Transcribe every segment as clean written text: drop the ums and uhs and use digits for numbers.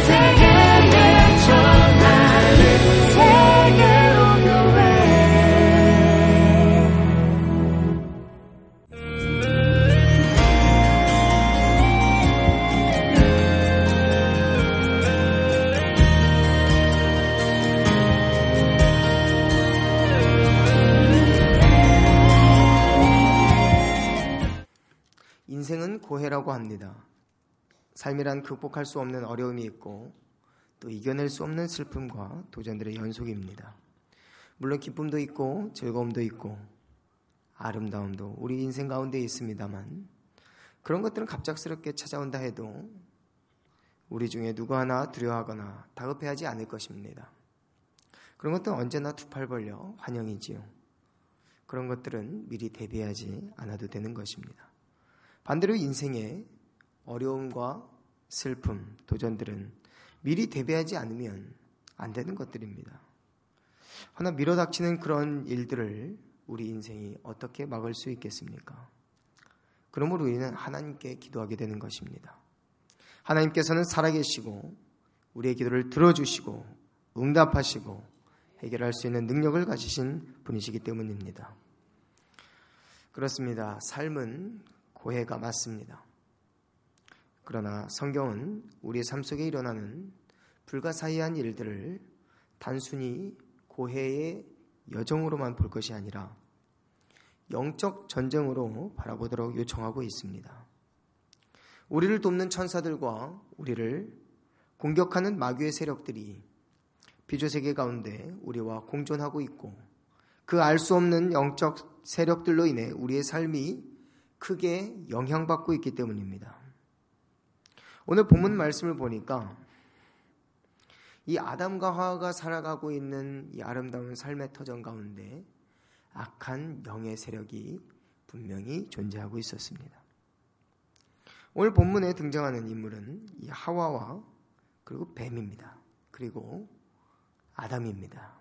세계에 전하는 세계로 교회. 인생은 고해라고 합니다. 삶이란 극복할 수 없는 어려움이 있고 또 이겨낼 수 없는 슬픔과 도전들의 연속입니다. 물론 기쁨도 있고 즐거움도 있고 아름다움도 우리 인생 가운데 있습니다만 그런 것들은 갑작스럽게 찾아온다 해도 우리 중에 누구 하나 두려워하거나 다급해하지 않을 것입니다. 그런 것들은 언제나 두 팔 벌려 환영이지요. 그런 것들은 미리 대비하지 않아도 되는 것입니다. 반대로 인생의 어려움과 슬픔, 도전들은 미리 대비하지 않으면 안 되는 것들입니다. 하나 밀어닥치는 그런 일들을 우리 인생이 어떻게 막을 수 있겠습니까? 그러므로 우리는 하나님께 기도하게 되는 것입니다. 하나님께서는 살아계시고 우리의 기도를 들어주시고 응답하시고 해결할 수 있는 능력을 가지신 분이시기 때문입니다. 그렇습니다. 삶은 고해가 맞습니다. 그러나 성경은 우리의 삶 속에 일어나는 불가사의한 일들을 단순히 고해의 여정으로만 볼 것이 아니라 영적 전쟁으로 바라보도록 요청하고 있습니다. 우리를 돕는 천사들과 우리를 공격하는 마귀의 세력들이 비조세계 가운데 우리와 공존하고 있고 그 알 수 없는 영적 세력들로 인해 우리의 삶이 크게 영향받고 있기 때문입니다. 오늘 본문 말씀을 보니까 이 아담과 하와가 살아가고 있는 이 아름다운 삶의 터전 가운데 악한 영의 세력이 분명히 존재하고 있었습니다. 오늘 본문에 등장하는 인물은 이 하와와 그리고 뱀입니다. 그리고 아담입니다.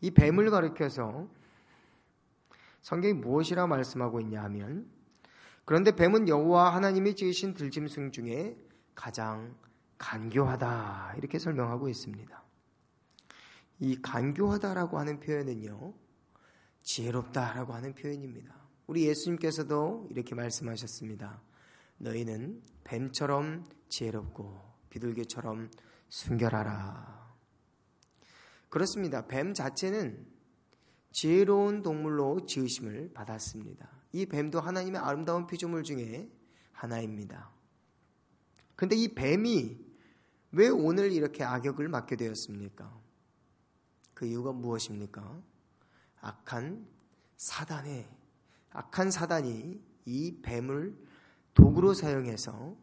이 뱀을 가리켜서 성경이 무엇이라 말씀하고 있냐 하면 그런데 뱀은 여호와 하나님이 지으신 들짐승 중에 가장 간교하다 이렇게 설명하고 있습니다. 이 간교하다라고 하는 표현은요 지혜롭다라고 하는 표현입니다. 우리 예수님께서도 이렇게 말씀하셨습니다. 너희는 뱀처럼 지혜롭고 비둘기처럼 순결하라. 그렇습니다. 뱀 자체는 지혜로운 동물로 지으심을 받았습니다. 이 뱀도 하나님의 아름다운 피조물 중에 하나입니다. 그런데 이 뱀이 왜 오늘 이렇게 악역을 맡게 되었습니까? 그 이유가 무엇입니까? 악한 사단이 이 뱀을 도구로 사용해서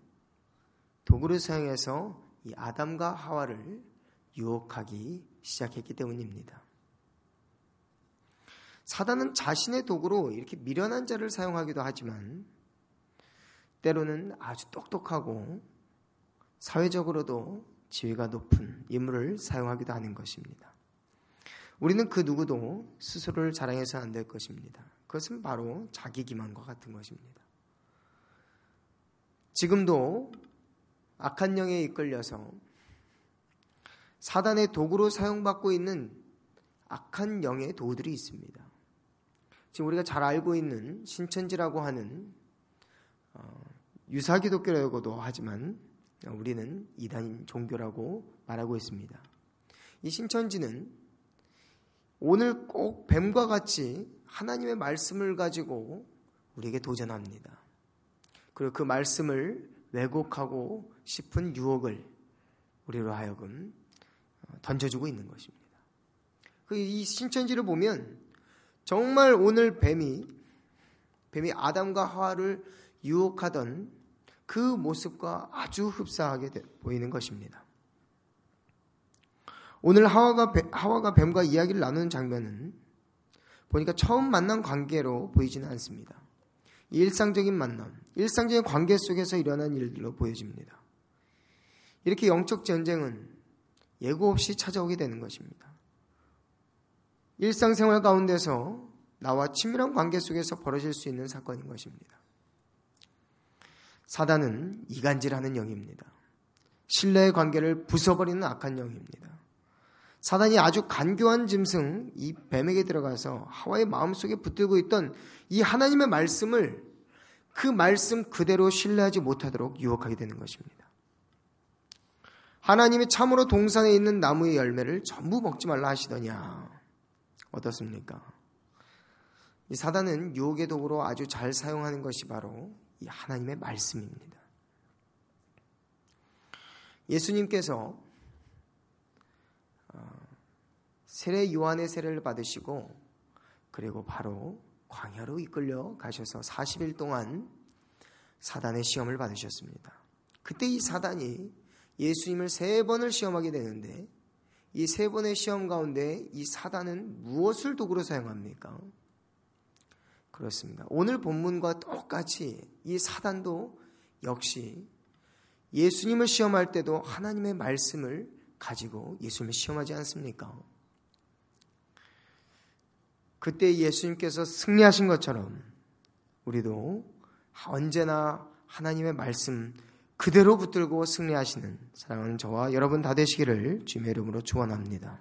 이 아담과 하와를 유혹하기 시작했기 때문입니다. 사단은 자신의 도구로 이렇게 미련한 자를 사용하기도 하지만 때로는 아주 똑똑하고 사회적으로도 지위가 높은 인물을 사용하기도 하는 것입니다. 우리는 그 누구도 스스로를 자랑해서는 안 될 것입니다. 그것은 바로 자기 기만과 같은 것입니다. 지금도 악한 영에 이끌려서 사단의 도구로 사용받고 있는 악한 영의 도구들이 있습니다. 지금 우리가 잘 알고 있는 신천지라고 하는 유사기독교라고도 하지만 우리는 이단 종교라고 말하고 있습니다. 이 신천지는 오늘 꼭 뱀과 같이 하나님의 말씀을 가지고 우리에게 도전합니다. 그리고 그 말씀을 왜곡하고 싶은 유혹을 우리로 하여금 던져주고 있는 것입니다. 이 신천지를 보면 정말 오늘 뱀이 아담과 하와를 유혹하던 그 모습과 아주 흡사하게 보이는 것입니다. 오늘 하와가 뱀과 이야기를 나누는 장면은 보니까 처음 만난 관계로 보이지는 않습니다. 일상적인 만남, 일상적인 관계 속에서 일어난 일들로 보여집니다. 이렇게 영적 전쟁은 예고 없이 찾아오게 되는 것입니다. 일상생활 가운데서 나와 친밀한 관계 속에서 벌어질 수 있는 사건인 것입니다. 사단은 이간질하는 영입니다. 신뢰의 관계를 부숴버리는 악한 영입니다. 사단이 아주 간교한 짐승 이 뱀에게 들어가서 하와의 마음속에 붙들고 있던 이 하나님의 말씀을 그 말씀 그대로 신뢰하지 못하도록 유혹하게 되는 것입니다. 하나님이 참으로 동산에 있는 나무의 열매를 전부 먹지 말라 하시더냐. 어떻습니까? 이 사단은 유혹의 도구로 아주 잘 사용하는 것이 바로 이 하나님의 말씀입니다. 예수님께서 세례 요한의 세례를 받으시고 그리고 바로 광야로 이끌려 가셔서 40일 동안 사단의 시험을 받으셨습니다. 그때 이 사단이 예수님을 3번을 시험하게 되는데 이 3번의 시험 가운데 이 사단은 무엇을 도구로 사용합니까? 그렇습니다. 오늘 본문과 똑같이 이 사단도 역시 예수님을 시험할 때도 하나님의 말씀을 가지고 예수님을 시험하지 않습니까? 그때 예수님께서 승리하신 것처럼 우리도 언제나 하나님의 말씀 그대로 붙들고 승리하시는 사랑하는 저와 여러분 다 되시기를 주님의 이름으로 축원합니다.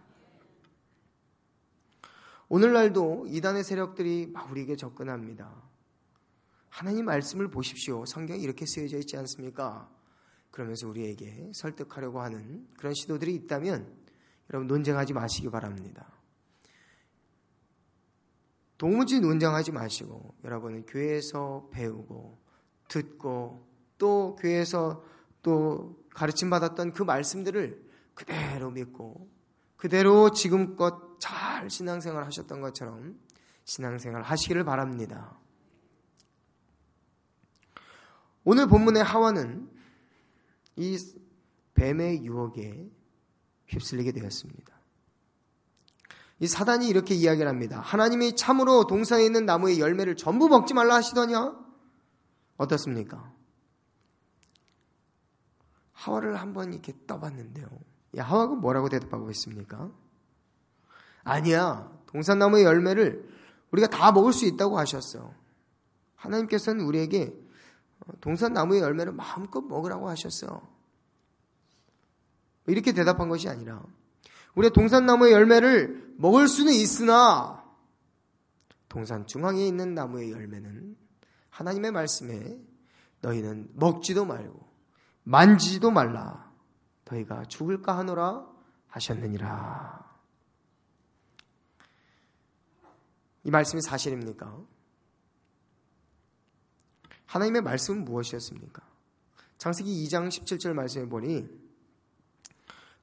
오늘날도 이단의 세력들이 막 우리에게 접근합니다. 하나님 말씀을 보십시오. 성경에 이렇게 쓰여져 있지 않습니까? 그러면서 우리에게 설득하려고 하는 그런 시도들이 있다면 여러분 논쟁하지 마시기 바랍니다. 도무지 논쟁하지 마시고 여러분은 교회에서 배우고 듣고 또 교회에서 또 가르침받았던 그 말씀들을 그대로 믿고 그대로 지금껏 잘 신앙생활 하셨던 것처럼 신앙생활 하시기를 바랍니다. 오늘 본문의 하와는 이 뱀의 유혹에 휩쓸리게 되었습니다. 이 사단이 이렇게 이야기를 합니다. 하나님이 참으로 동산에 있는 나무의 열매를 전부 먹지 말라 하시더냐? 어떻습니까? 하와를 한번 이렇게 떠봤는데요. 이 하와가 뭐라고 대답하고 있습니까? 아니야. 동산나무의 열매를 우리가 다 먹을 수 있다고 하셨어. 하나님께서는 우리에게 동산나무의 열매를 마음껏 먹으라고 하셨어. 이렇게 대답한 것이 아니라 우리가 동산나무의 열매를 먹을 수는 있으나 동산 중앙에 있는 나무의 열매는 하나님의 말씀에 너희는 먹지도 말고 만지지도 말라. 너희가 죽을까 하노라 하셨느니라. 이 말씀이 사실입니까? 하나님의 말씀은 무엇이었습니까? 창세기 2장 17절 말씀에 보니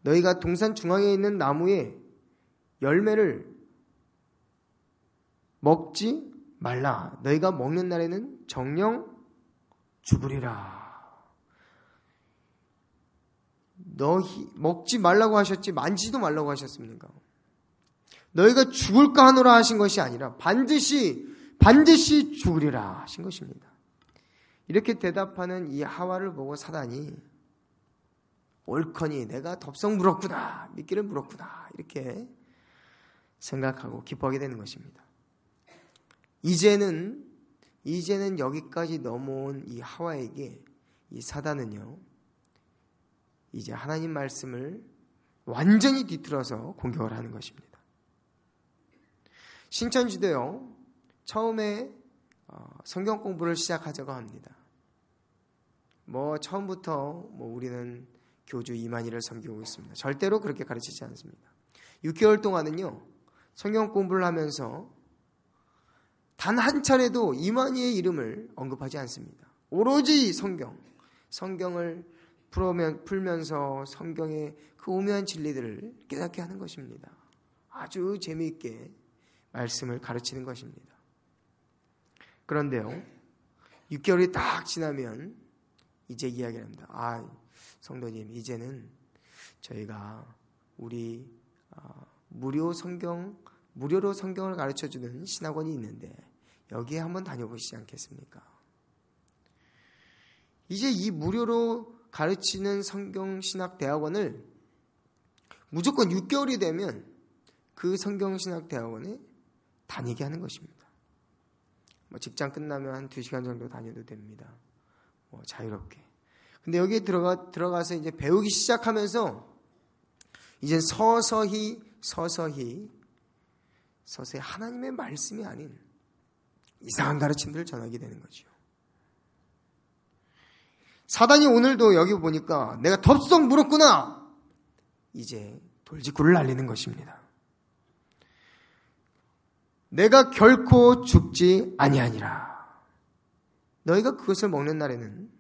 너희가 동산 중앙에 있는 나무의 열매를 먹지 말라. 너희가 먹는 날에는 정령 죽으리라. 너희 먹지 말라고 하셨지 만지도 말라고 하셨습니까? 너희가 죽을까 하노라 하신 것이 아니라 반드시 죽으리라 하신 것입니다. 이렇게 대답하는 이 하와를 보고 사단이 옳거니 내가 덥석 물었구나, 미끼를 물었구나 이렇게 생각하고 기뻐하게 되는 것입니다. 이제는 여기까지 넘어온 이 하와에게 이 사단은요 이제 하나님 말씀을 완전히 뒤틀어서 공격을 하는 것입니다. 신천지도요 처음에 성경 공부를 시작하자고 합니다. 처음부터 우리는 교주 이만희를 섬기고 있습니다. 절대로 그렇게 가르치지 않습니다. 6개월 동안은요 성경 공부를 하면서 단 한 차례도 이만희의 이름을 언급하지 않습니다. 오로지 성경을 풀면서 성경의 그 오묘한 진리들을 깨닫게 하는 것입니다. 아주 재미있게 말씀을 가르치는 것입니다. 그런데요 6개월이 딱 지나면 이제 이야기를 합니다. 성도님 이제는 저희가 우리 무료로 성경을 가르쳐주는 신학원이 있는데 여기에 한번 다녀보시지 않겠습니까? 이제 이 무료로 가르치는 성경신학대학원을 무조건 6개월이 되면 그 성경신학대학원에 다니게 하는 것입니다. 직장 끝나면 한 2시간 정도 다녀도 됩니다. 자유롭게. 근데 여기에 들어가서 이제 배우기 시작하면서 이제 서서히 하나님의 말씀이 아닌 이상한 가르침들을 전하게 되는 거죠. 사단이 오늘도 여기 보니까 내가 덥석 물었구나. 이제 돌직구를 날리는 것입니다. 내가 결코 죽지 아니하니라. 너희가 그것을 먹는 날에는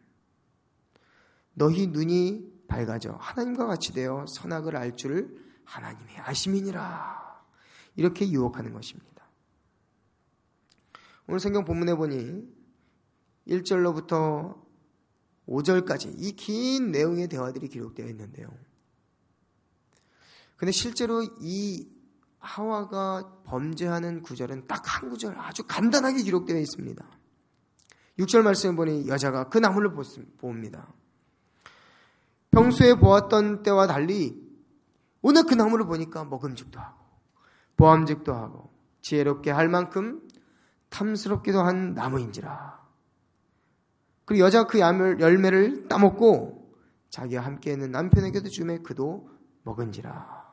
너희 눈이 밝아져 하나님과 같이 되어 선악을 알 줄을 하나님의 아심이니라. 이렇게 유혹하는 것입니다. 오늘 성경 본문에 보니 1절로부터 5절까지 이 긴 내용의 대화들이 기록되어 있는데요. 근데 실제로 이 하와가 범죄하는 구절은 딱 한 구절 아주 간단하게 기록되어 있습니다. 6절 말씀에 보니 여자가 그 나무를 봅니다. 평소에 보았던 때와 달리 오늘 그 나무를 보니까 먹음직도 하고 보암직도 하고 지혜롭게 할 만큼 탐스럽기도 한 나무인지라. 그리고 여자가 그 열매를 따먹고 자기와 함께 있는 남편에게도 주매 그도 먹은지라.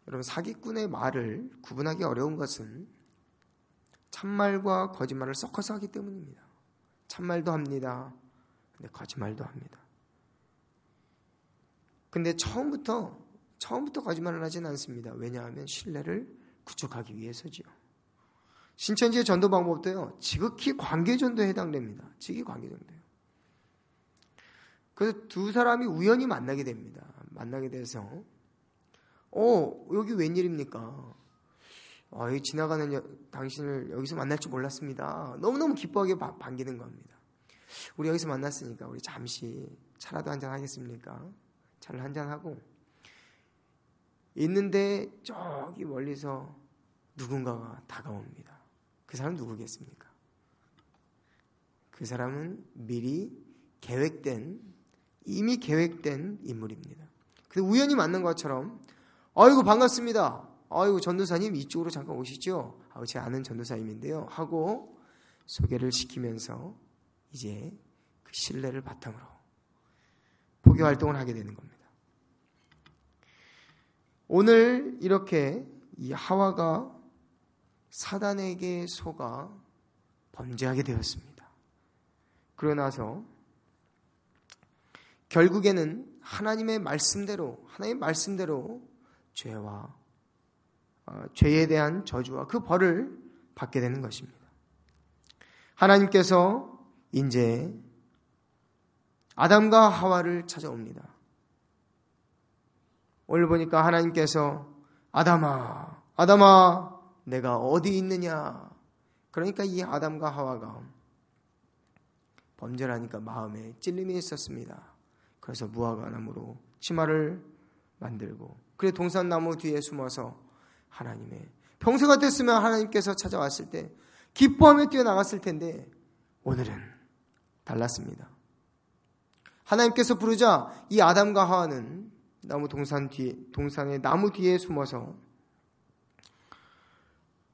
여러분, 사기꾼의 말을 구분하기 어려운 것은 참말과 거짓말을 섞어서 하기 때문입니다. 참말도 합니다. 근데 거짓말도 합니다. 근데 처음부터 거짓말을 하진 않습니다. 왜냐하면 신뢰를 구축하기 위해서지요. 신천지의 전도 방법도요, 지극히 관계전도에 해당됩니다. 지극히 관계전도예요. 그래서 두 사람이 우연히 만나게 됩니다. 만나게 돼서 여기 웬일입니까? 여기 지나가는 당신을 여기서 만날 줄 몰랐습니다. 너무너무 기뻐하게 반기는 겁니다. 우리 여기서 만났으니까 우리 잠시 차라도 한잔 하겠습니까? 차를 한잔하고 있는데 저기 멀리서 누군가가 다가옵니다. 그 사람은 누구겠습니까? 그 사람은 이미 계획된 인물입니다. 근데 우연히 만난 것처럼 아이고 반갑습니다. 아이고 전도사님 이쪽으로 잠깐 오시죠. 제 아는 전도사님인데요. 하고 소개를 시키면서 이제 그 신뢰를 바탕으로 포교 활동을 하게 되는 겁니다. 오늘 이렇게 이 하와가 사단에게 속아 범죄하게 되었습니다. 그러고 나서 결국에는 하나님의 말씀대로 죄에 대한 저주와 그 벌을 받게 되는 것입니다. 하나님께서 이제 아담과 하와를 찾아옵니다. 오늘 보니까 하나님께서 아담아 내가 어디 있느냐. 그러니까 이 아담과 하와가 범죄를 하니까 마음에 찔림이 있었습니다. 그래서 무화과나무로 치마를 만들고 그래 동산나무 뒤에 숨어서 하나님의 평소 같았으면 하나님께서 찾아왔을 때 기뻐하며 뛰어나갔을 텐데 오늘은 달랐습니다. 하나님께서 부르자 이 아담과 하와는 동산의 나무 뒤에 숨어서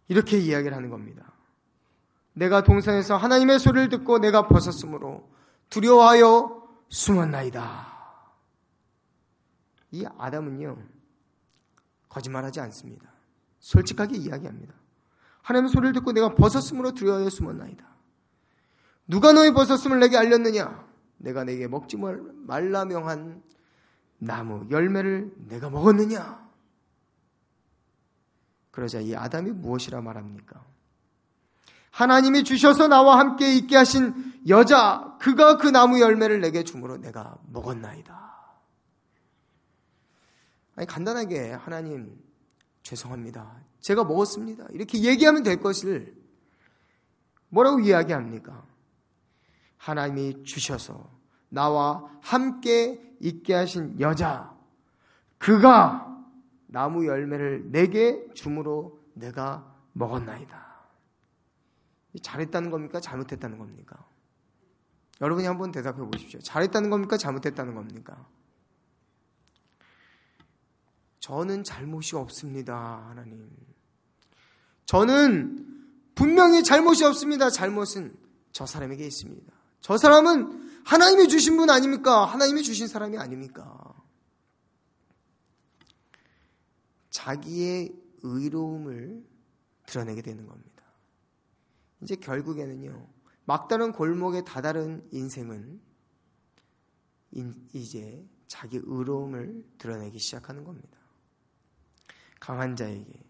이렇게 이야기를 하는 겁니다. 내가 동산에서 하나님의 소리를 듣고 내가 벗었으므로 두려워하여 숨었나이다. 이 아담은요 거짓말하지 않습니다. 솔직하게 이야기합니다. 하나님의 소리를 듣고 내가 벗었으므로 두려워하여 숨었나이다. 누가 너의 벗었음을 내게 알렸느냐? 내가 내게 먹지 말라 명한 나무 열매를 내가 먹었느냐? 그러자 이 아담이 무엇이라 말합니까? 하나님이 주셔서 나와 함께 있게 하신 여자 그가 그 나무 열매를 내게 주므로 내가 먹었나이다. 아니 간단하게 하나님 죄송합니다. 제가 먹었습니다. 이렇게 얘기하면 될 것을 뭐라고 이야기합니까? 하나님이 주셔서 나와 함께 있게 하신 여자 그가 나무 열매를 내게 주므로 내가 먹었나이다. 잘했다는 겁니까? 잘못했다는 겁니까? 여러분이 한번 대답해 보십시오. 잘했다는 겁니까? 잘못했다는 겁니까? 저는 잘못이 없습니다. 하나님. 저는 분명히 잘못이 없습니다. 잘못은 저 사람에게 있습니다. 저 사람은 하나님이 주신 분 아닙니까? 하나님이 주신 사람이 아닙니까? 자기의 의로움을 드러내게 되는 겁니다. 이제 결국에는요, 막다른 골목에 다다른 인생은 이제 자기 의로움을 드러내기 시작하는 겁니다. 강한 자에게,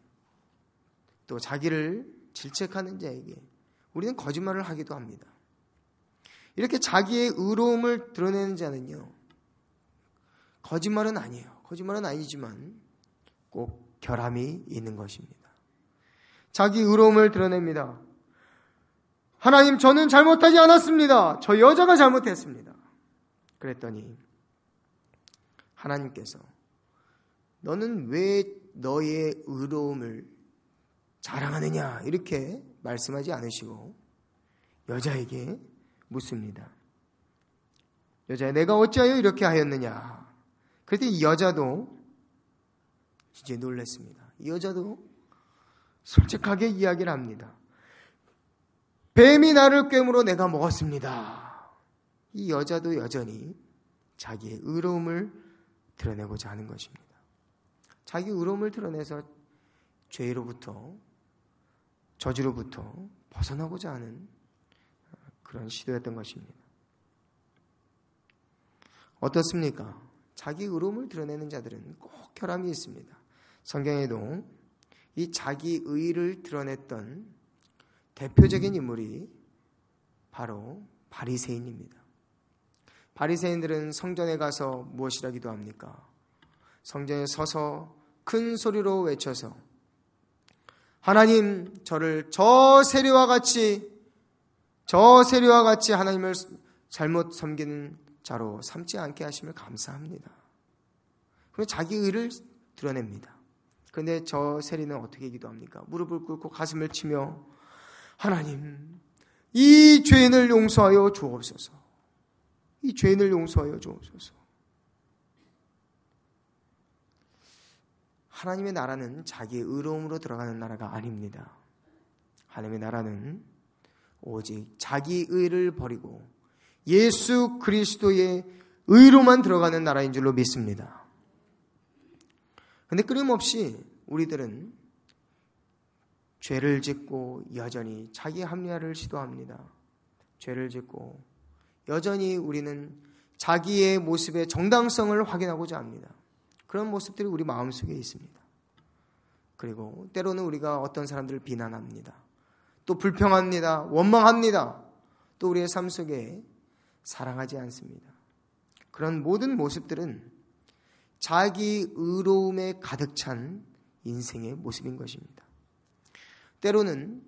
또 자기를 질책하는 자에게 우리는 거짓말을 하기도 합니다. 이렇게 자기의 의로움을 드러내는 자는요, 거짓말은 아니에요. 거짓말은 아니지만 꼭 결함이 있는 것입니다. 자기 의로움을 드러냅니다. 하나님, 저는 잘못하지 않았습니다. 저 여자가 잘못했습니다. 그랬더니 하나님께서 너는 왜 너의 의로움을 자랑하느냐 이렇게 말씀하지 않으시고 여자에게 묻습니다. 여자야, 내가 어찌하여 이렇게 하였느냐. 그랬더니 이 여자도 이제 놀랐습니다. 이 여자도 솔직하게 이야기를 합니다. 뱀이 나를 꿰물어 내가 먹었습니다. 이 여자도 여전히 자기의 의로움을 드러내고자 하는 것입니다. 자기 의로움을 드러내서 죄로부터, 저주로부터 벗어나고자 하는 그런 시도였던 것입니다. 어떻습니까? 자기 의로움을 드러내는 자들은 꼭 결함이 있습니다. 성경에도 이 자기 의를 드러냈던 대표적인 인물이 바로 바리새인입니다. 바리새인들은 성전에 가서 무엇이라 기도합니까? 성전에 서서 큰 소리로 외쳐서 하나님, 저를 저 세리와 같이 하나님을 잘못 섬기는 자로 삼지 않게 하심을 감사합니다. 그리고 자기 의를 드러냅니다. 그런데 저 세리는 어떻게 기도합니까? 무릎을 꿇고 가슴을 치며 하나님, 이 죄인을 용서하여 주옵소서. 이 죄인을 용서하여 주옵소서. 하나님의 나라는 자기의 의로움으로 들어가는 나라가 아닙니다. 하나님의 나라는 오직 자기 의를 버리고 예수 그리스도의 의로만 들어가는 나라인 줄로 믿습니다. 그런데 끊임없이 우리들은 죄를 짓고 여전히 자기 합리화를 시도합니다. 죄를 짓고 여전히 우리는 자기의 모습의 정당성을 확인하고자 합니다. 그런 모습들이 우리 마음속에 있습니다. 그리고 때로는 우리가 어떤 사람들을 비난합니다. 또 불평합니다. 원망합니다. 또 우리의 삶 속에 사랑하지 않습니다. 그런 모든 모습들은 자기 의로움에 가득 찬 인생의 모습인 것입니다. 때로는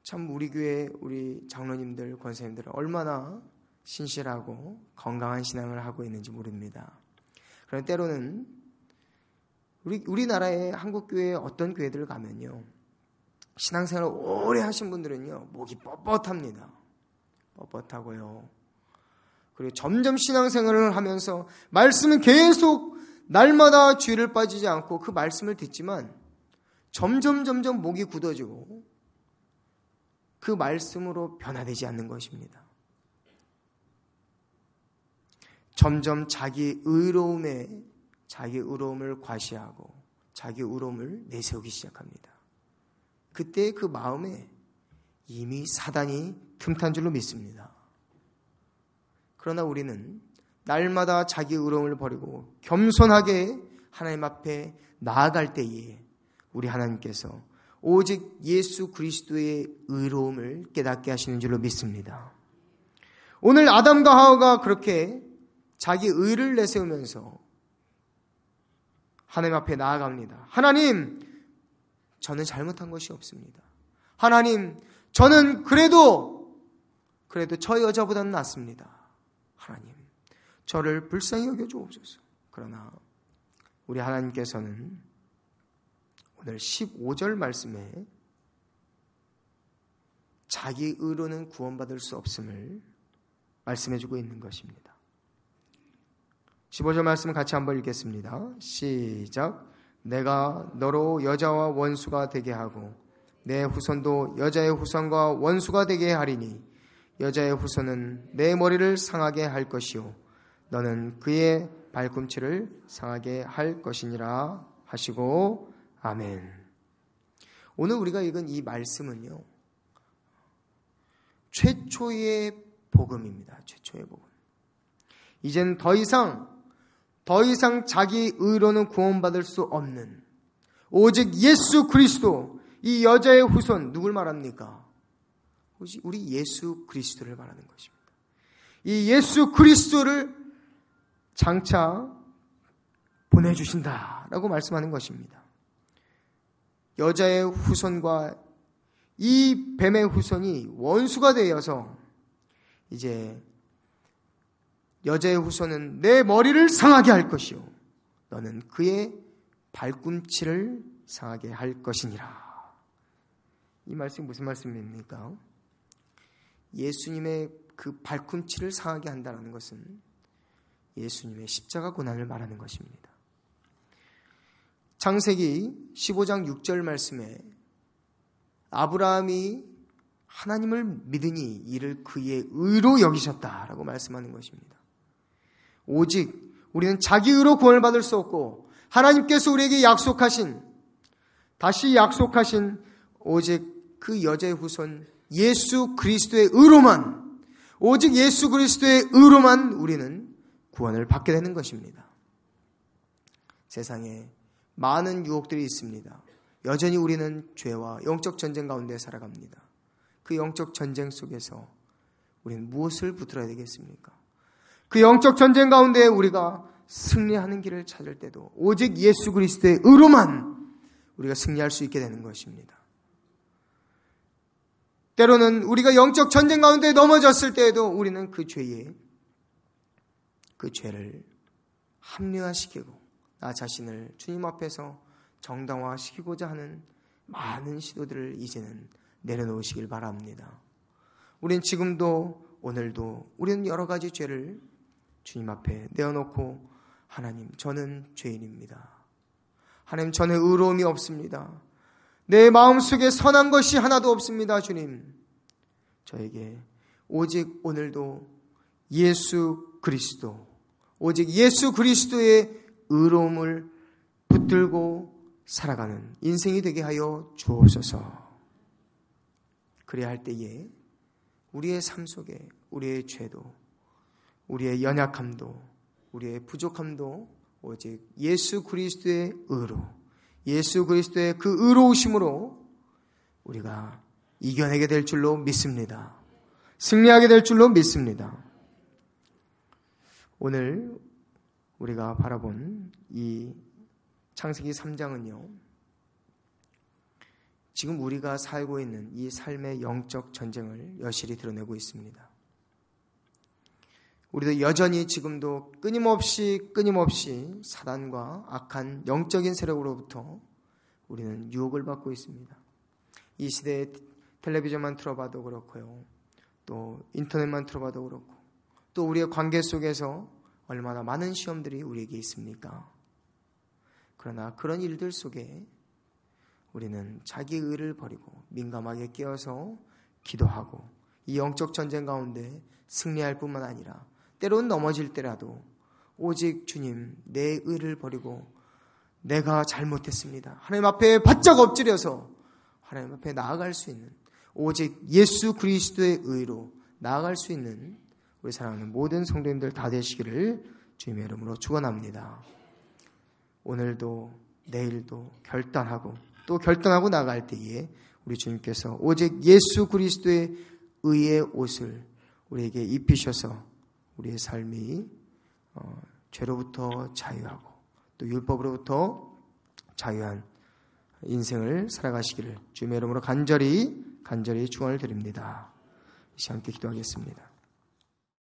참 우리 교회 우리 장로님들, 권사님들은 얼마나 신실하고 건강한 신앙을 하고 있는지 모릅니다. 그런데 때로는 우리나라의 한국교회 어떤 교회들 가면요, 신앙생활을 오래 하신 분들은요, 목이 뻣뻣합니다. 뻣뻣하고요. 그리고 점점 신앙생활을 하면서 말씀은 계속 날마다 죄를 빠지지 않고 그 말씀을 듣지만 점점 목이 굳어지고 그 말씀으로 변화되지 않는 것입니다. 점점 자기 의로움을 과시하고 자기 의로움을 내세우기 시작합니다. 그때 그 마음에 이미 사단이 틈탄 줄로 믿습니다. 그러나 우리는 날마다 자기 의로움을 버리고 겸손하게 하나님 앞에 나아갈 때에 우리 하나님께서 오직 예수 그리스도의 의로움을 깨닫게 하시는 줄로 믿습니다. 오늘 아담과 하와가 그렇게 자기 의를 내세우면서 하나님 앞에 나아갑니다. 하나님, 저는 잘못한 것이 없습니다. 하나님, 저는 그래도 저 여자보다는 낫습니다. 하나님, 저를 불쌍히 여겨 주옵소서. 그러나 우리 하나님께서는 오늘 15절 말씀에 자기 의로는 구원받을 수 없음을 말씀해주고 있는 것입니다. 15절 말씀 같이 한번 읽겠습니다. 시작. 내가 너로 여자와 원수가 되게 하고 내 후손도 여자의 후손과 원수가 되게 하리니 여자의 후손은 내 머리를 상하게 할 것이요 너는 그의 발꿈치를 상하게 할 것이니라 하시고 아멘. 오늘 우리가 읽은 이 말씀은요, 최초의 복음입니다. 최초의 복음. 이젠 더 이상 자기 의로는 구원받을 수 없는 오직 예수 그리스도, 이 여자의 후손, 누굴 말합니까? 우리 예수 그리스도를 말하는 것입니다. 이 예수 그리스도를 장차 보내주신다라고 말씀하는 것입니다. 여자의 후손과 이 뱀의 후손이 원수가 되어서 이제 여자의 후손은 내 머리를 상하게 할 것이요 너는 그의 발꿈치를 상하게 할 것이니라. 이 말씀이 무슨 말씀입니까? 예수님의 그 발꿈치를 상하게 한다는 것은 예수님의 십자가 고난을 말하는 것입니다. 창세기 15장 6절 말씀에 아브라함이 하나님을 믿으니 이를 그의 의로 여기셨다라고 말씀하는 것입니다. 오직 우리는 자기 의로 구원을 받을 수 없고 하나님께서 우리에게 다시 약속하신 오직 그 여자의 후손 예수 그리스도의 의로만, 오직 예수 그리스도의 의로만 우리는 구원을 받게 되는 것입니다. 세상에 많은 유혹들이 있습니다. 여전히 우리는 죄와 영적 전쟁 가운데 살아갑니다. 그 영적 전쟁 속에서 우리는 무엇을 붙들어야 되겠습니까? 그 영적 전쟁 가운데 우리가 승리하는 길을 찾을 때도 오직 예수 그리스도의 의로만 우리가 승리할 수 있게 되는 것입니다. 때로는 우리가 영적 전쟁 가운데 넘어졌을 때에도 우리는 그 죄를 합리화시키고 나 자신을 주님 앞에서 정당화시키고자 하는 많은 시도들을 이제는 내려놓으시길 바랍니다. 우린 지금도 오늘도 우리는 여러 가지 죄를 주님 앞에 내어놓고 하나님, 저는 죄인입니다. 하나님, 저는 의로움이 없습니다. 내 마음속에 선한 것이 하나도 없습니다. 주님, 저에게 오직 오늘도 예수 그리스도, 오직 예수 그리스도의 의로움을 붙들고 살아가는 인생이 되게 하여 주옵소서. 그래야 할 때에 우리의 삶 속에 우리의 죄도, 우리의 연약함도, 우리의 부족함도 오직 예수 그리스도의 의로, 예수 그리스도의 그 의로우심으로 우리가 이겨내게 될 줄로 믿습니다. 승리하게 될 줄로 믿습니다. 오늘 우리가 바라본 이 창세기 3장은요, 지금 우리가 살고 있는 이 삶의 영적 전쟁을 여실히 드러내고 있습니다. 우리도 여전히 지금도 끊임없이 사단과 악한 영적인 세력으로부터 우리는 유혹을 받고 있습니다. 이 시대에 텔레비전만 틀어봐도 그렇고요, 또 인터넷만 틀어봐도 그렇고, 또 우리의 관계 속에서 얼마나 많은 시험들이 우리에게 있습니까? 그러나 그런 일들 속에 우리는 자기 의를 버리고 민감하게 깨어서 기도하고 이 영적 전쟁 가운데 승리할 뿐만 아니라 때로는 넘어질 때라도 오직 주님, 내 의를 버리고 내가 잘못했습니다, 하나님 앞에 바짝 엎드려서 하나님 앞에 나아갈 수 있는, 오직 예수 그리스도의 의로 나아갈 수 있는 우리 사랑하는 모든 성도님들 다 되시기를 주님의 이름으로 축원합니다. 오늘도 내일도 결단하고 나갈 때에 우리 주님께서 오직 예수 그리스도의 의의 옷을 우리에게 입히셔서 우리의 삶이 죄로부터 자유하고 또 율법으로부터 자유한 인생을 살아가시기를 주님의 이름으로 간절히 축원을 드립니다. 이 시간 함께 기도하겠습니다.